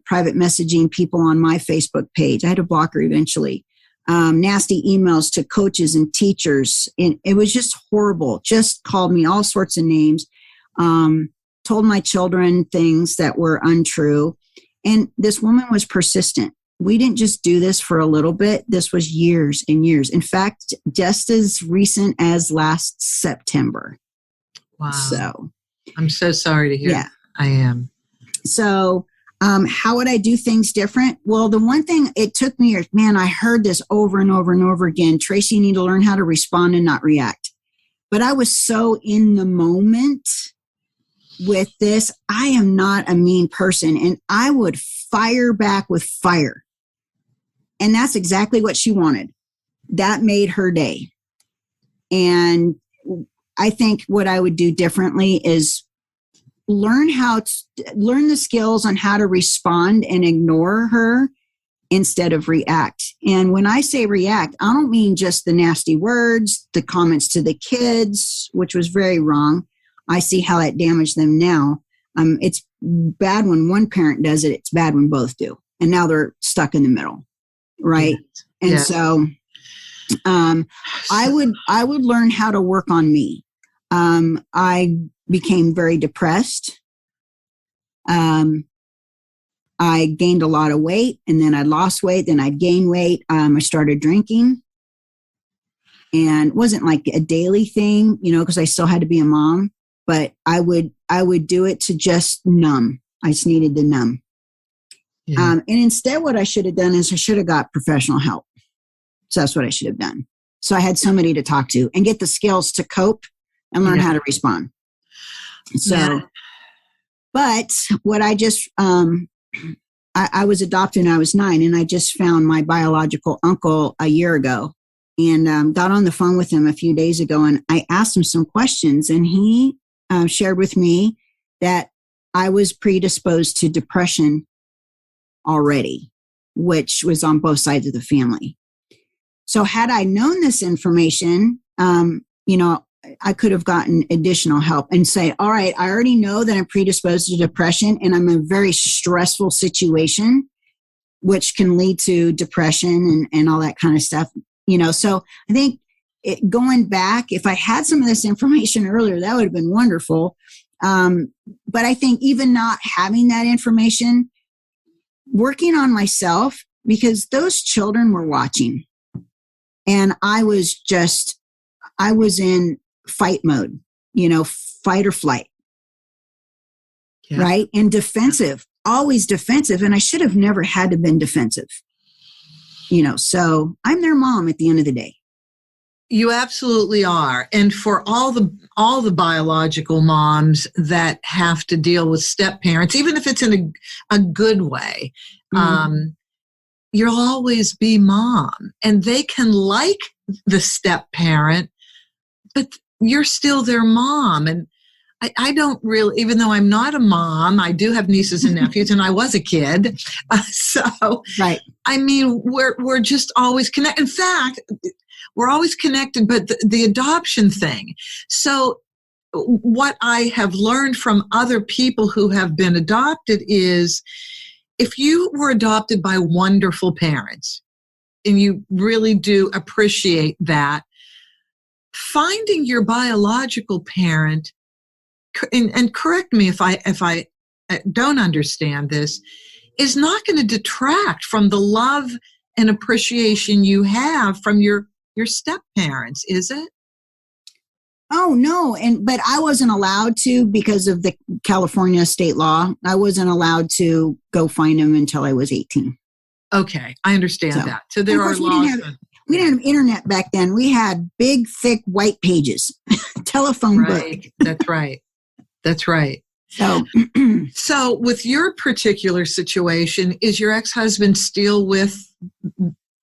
private messaging people on my Facebook page. I had to block her eventually. Nasty emails to coaches and teachers. And it was just horrible. Just called me all sorts of names. Told my children things that were untrue. And this woman was persistent. We didn't just do this for a little bit. This was years and years. In fact, just as recent as last September.
Wow.
So
I'm so sorry to hear.
Yeah.
I am.
So How would I do things different? Well, the one thing it took me, man, I heard this over and over and over again. Tracy, you need to learn how to respond and not react. But I was so in the moment with this. I am not a mean person, and I would fire back with fire. And that's exactly what she wanted. That made her day. And I think what I would do differently is learn the skills on how to respond and ignore her instead of react. And when I say react, I don't mean just the nasty words, the comments to the kids, which was very wrong. I see how that damaged them now. It's bad when one parent does it. It's bad when both do. And now they're stuck in the middle. Right. Yeah. And so I would learn how to work on me. I became very depressed. I gained a lot of weight, and then I lost weight, then I'd gain weight. I started drinking, and it wasn't like a daily thing, because I still had to be a mom, but I would do it to just numb. I just needed to numb. Yeah. And instead what I should have done is I should have got professional help. So that's what I should have done. So I had somebody to talk to and get the skills to cope and learn how to respond. So, but what I just, I was adopted when I was 9, and I just found my biological uncle a year ago, and got on the phone with him a few days ago, and I asked him some questions, and he shared with me that I was predisposed to depression already, which was on both sides of the family. So had I known this information, I could have gotten additional help and say, all right, I already know that I'm predisposed to depression, and I'm in a very stressful situation, which can lead to depression and all that kind of stuff. So I think going back, if I had some of this information earlier, that would have been wonderful. But I think even not having that information, working on myself, because those children were watching, and I was in fight mode, fight or flight, right? And defensive, always defensive. And I should have never had to been defensive, so I'm their mom at the end of the day.
You absolutely are. And for all the biological moms that have to deal with step parents, even if it's in a good way, you'll always be mom, and they can like the step parent, but you're still their mom. And I don't really, even though I'm not a mom, I do have nieces and nephews, and I was a kid. So, right. I mean, we're just always connected. In fact, we're always connected, but the adoption thing. So what I have learned from other people who have been adopted is, if you were adopted by wonderful parents, and you really do appreciate that, finding your biological parent, and correct me if I don't understand this, is not going to detract from the love and appreciation you have from your step parents, is it?
Oh, no. But I wasn't allowed to, because of the California state law. I wasn't allowed to go find them until I was 18.
Okay. I understand that. So there are laws.
We didn't have internet back then. We had big, thick white pages, telephone book.
That's right. That's right. So with your particular situation, is your ex-husband still with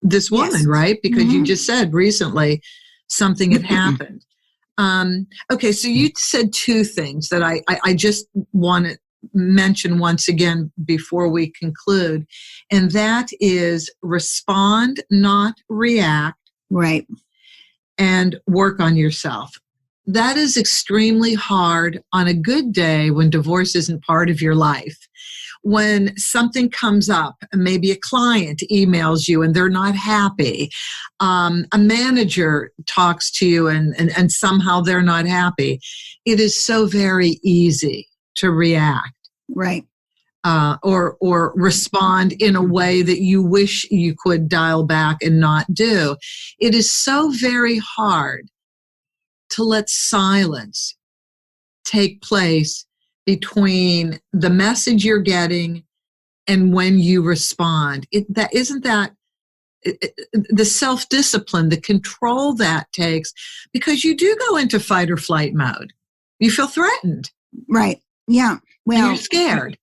this woman, yes, right? Because you just said recently something had happened. Okay, so you said two things that I just want to mention once again before we conclude, and that is respond, not react.
Right.
And work on yourself. That is extremely hard on a good day when divorce isn't part of your life. When something comes up, maybe a client emails you and they're not happy, a manager talks to you and somehow they're not happy, it is so very easy to react.
Right.
Or respond in a way that you wish you could dial back and not do. It is so very hard to let silence take place between the message you're getting and when you respond. Isn't that the self-discipline, the control that takes, because you do go into fight or flight mode. You feel threatened.
Right. Yeah. Well,
and you're scared.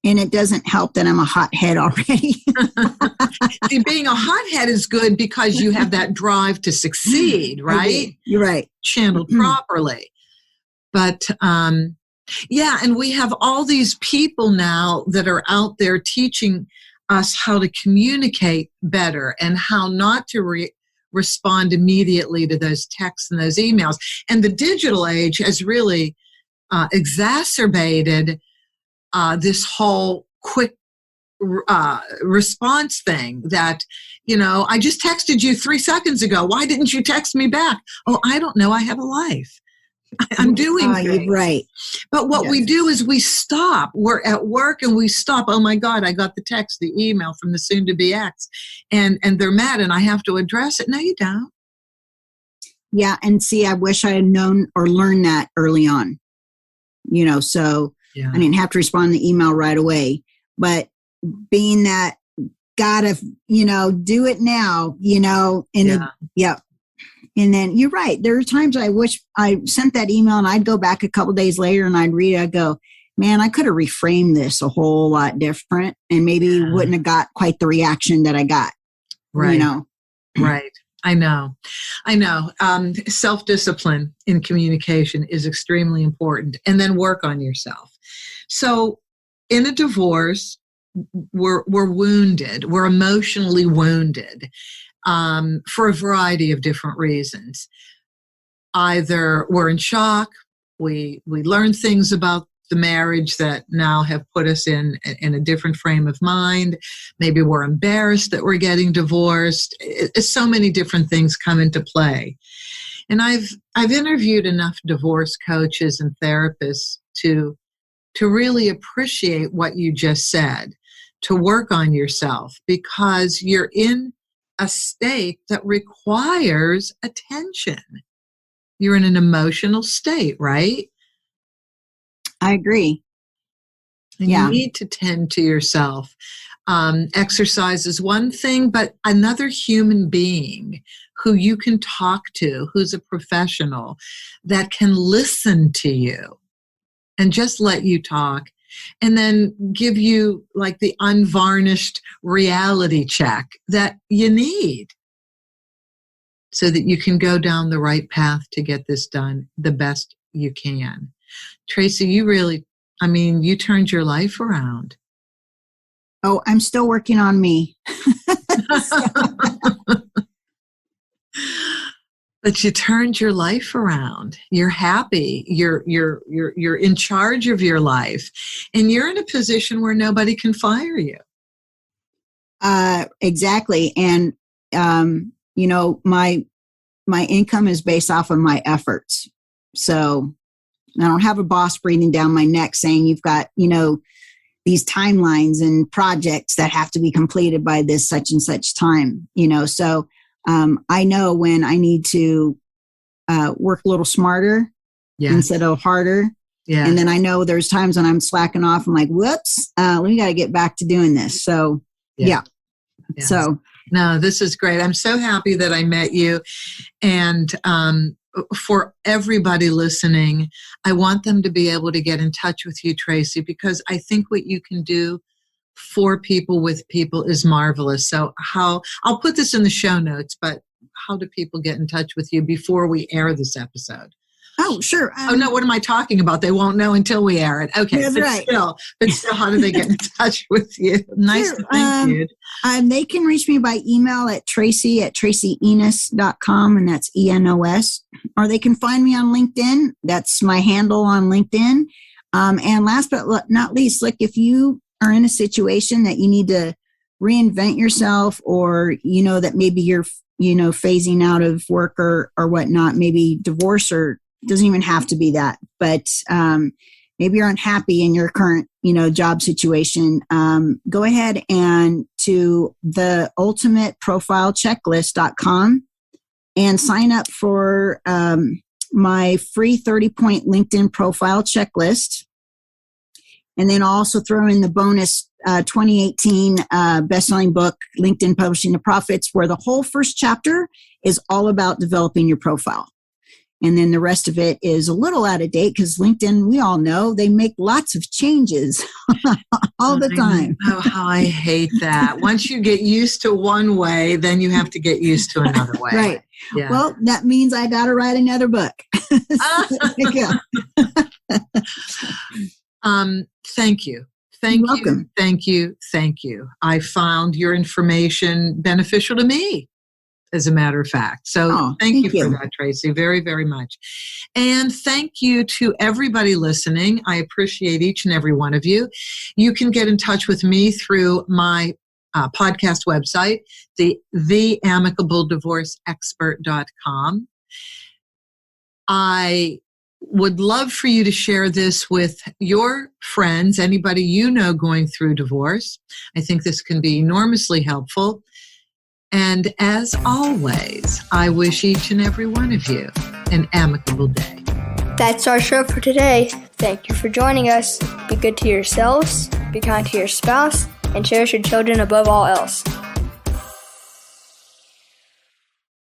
And it doesn't help that I'm a hothead already.
See, being a hothead is good because you have that drive to succeed, right?
You're right.
Channeled properly. But yeah, and we have all these people now that are out there teaching us how to communicate better and how not to respond immediately to those texts and those emails. And the digital age has really exacerbated this whole quick response thing that, I just texted you 3 seconds ago. Why didn't you text me back? Oh, I don't know. I have a life. I'm doing things.
Right.
But what we do is we stop. We're at work and we stop. Oh my God, I got the text, the email from the soon-to-be ex, and they're mad and I have to address it. No, you don't.
Yeah, and see, I wish I had known or learned that early on. So I didn't have to respond to the email right away. But being that gotta, do it now, And then you're right. There are times I wish I sent that email and I'd go back a couple days later and I'd read it. I'd go, man, I could have reframed this a whole lot different and maybe wouldn't have got quite the reaction that I got.
Right. Right. I know. Self-discipline in communication is extremely important, and then work on yourself. So in a divorce, we're wounded. We're emotionally wounded. For a variety of different reasons. Either we're in shock, we learn things about the marriage that now have put us in a different frame of mind. Maybe we're embarrassed that we're getting divorced. So many different things come into play. And I've interviewed enough divorce coaches and therapists to really appreciate what you just said, to work on yourself, because you're in a state that requires attention. You're in an emotional state, right?
I agree.
And you need to tend to yourself. Exercise is one thing, but another human being who you can talk to, who's a professional, that can listen to you and just let you talk, and then give you like the unvarnished reality check that you need so that you can go down the right path to get this done the best you can. Tracy, you turned your life around.
Oh, I'm still working on me.
But you turned your life around. You're happy. You're in charge of your life, and you're in a position where nobody can fire you.
Exactly. And my income is based off of my efforts. So I don't have a boss breathing down my neck saying you've got these timelines and projects that have to be completed by this such and such time. So. I know when I need to work a little smarter instead of harder. Yeah. And then I know there's times when I'm slacking off. I'm like, whoops, we got to get back to doing this. So, yeah. So,
no, this is great. I'm so happy that I met you. And for everybody listening, I want them to be able to get in touch with you, Tracy, because I think what you can do for people with people is marvelous. So I'll put this in the show notes, but how do people get in touch with you before we air this episode?
Oh, sure.
Oh, no, what am I talking about? They won't know until we air it. Okay,
that's right.
But still, how do they get in touch with you? Nice to thank you.
They can reach me by email at Tracy@TracyEnos.com, and that's ENOS. Or they can find me on LinkedIn. That's my handle on LinkedIn. And last but not least, if you are in a situation that you need to reinvent yourself, or that maybe you're phasing out of work or whatnot, maybe divorce, or doesn't even have to be that, but maybe you're unhappy in your current job situation, go ahead and to the ultimateprofilechecklist.com and sign up for my free 30-point LinkedIn profile checklist. And then I'll also throw in the bonus 2018 best-selling book, LinkedIn Publishing the Profits, where the whole first chapter is all about developing your profile. And then the rest of it is a little out of date because LinkedIn, we all know, they make lots of changes all the time.
Oh, how I hate that. Once you get used to one way, then you have to get used to another way.
Right.
Yeah.
Well, that means I got to write another book.
Thank you. Thank you. Thank you. Thank you. I found your information beneficial to me, as a matter of fact. So thank you for that, Tracy, very, very much. And thank you to everybody listening. I appreciate each and every one of you. You can get in touch with me through my podcast website, theamicableddivorceexpert.com. I would love for you to share this with your friends, anybody you know going through divorce. I think this can be enormously helpful. And as always, I wish each and every one of you an amicable day.
That's our show for today. Thank you for joining us. Be good to yourselves, be kind to your spouse, and cherish your children above all else.